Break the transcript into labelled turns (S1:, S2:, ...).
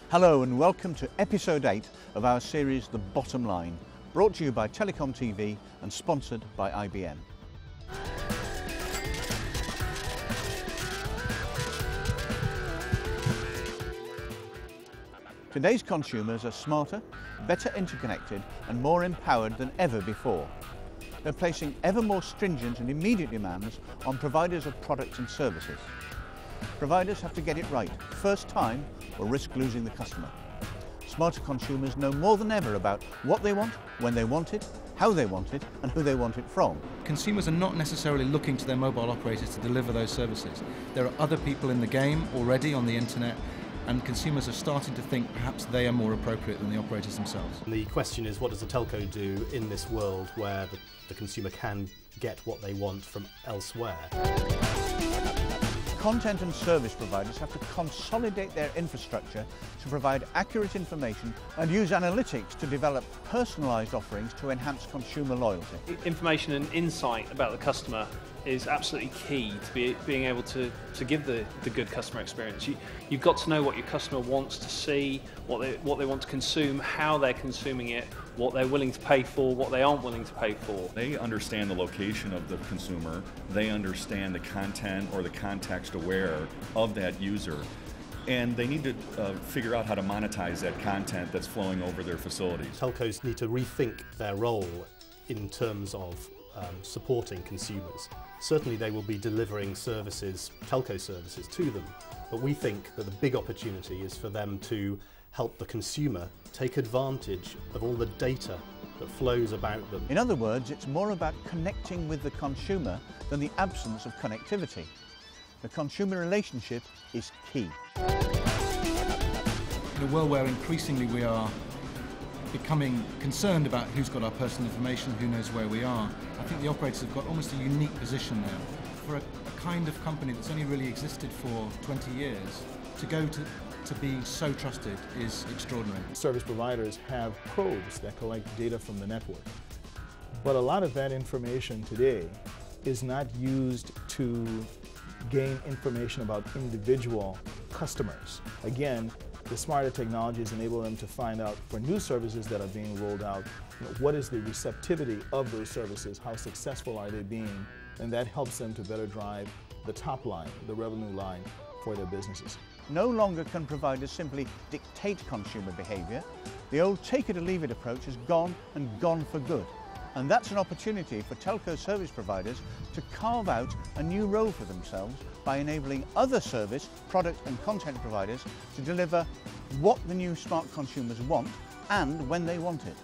S1: Hello and welcome to episode 8 of our series The Bottom Line, brought to you by Telecom TV and sponsored by IBM. Today's consumers are smarter, better interconnected and more empowered than ever before. They're placing ever more stringent and immediate demands on providers of products and services. Providers have to get it right first time or risk losing the customer. Smarter consumers know more than ever about what they want, when they want it, how they want it and who they want it from.
S2: Consumers are not necessarily looking to their mobile operators to deliver those services. There are other people in the game already on the internet, and consumers are starting to think perhaps they are more appropriate than the operators themselves.
S3: The question is, what does a telco do in this world where the consumer can get what they want from elsewhere?
S1: Content and service providers have to consolidate their infrastructure to provide accurate information and use analytics to develop personalised offerings to enhance consumer loyalty.
S4: Information and insight about the customer is absolutely key to being able to give the good customer experience. You've got to know what your customer wants to see, what they want to consume, how they're consuming it, what they're willing to pay for, what they aren't willing to pay for.
S5: They understand the location of the consumer, they understand the content or the context aware of that user, and they need to figure out how to monetize that content that's flowing over their facilities.
S3: Telcos need to rethink their role in terms of supporting consumers. Certainly they will be delivering services, telco services to them, but we think that the big opportunity is for them to help the consumer take advantage of all the data that flows about them.
S1: In other words, it's more about connecting with the consumer than the absence of connectivity. The consumer relationship is key.
S2: In a world where increasingly we are becoming concerned about who's got our personal information, who knows where we are, I think the operators have got almost a unique position now. For a kind of company that's only really existed for 20 years, to go to be so trusted is extraordinary.
S6: Service providers have probes that collect data from the network, but a lot of that information today is not used to gain information about individual customers. Again, the smarter technologies enable them to find out for new services that are being rolled out, what is the receptivity of those services, how successful are they being, and that helps them to better drive the top line, the revenue line for their businesses.
S1: No longer can providers simply dictate consumer behaviour. The old take it or leave it approach has gone and gone for good. And that's an opportunity for telco service providers to carve out a new role for themselves by enabling other service, product and content providers to deliver what the new smart consumers want and when they want it.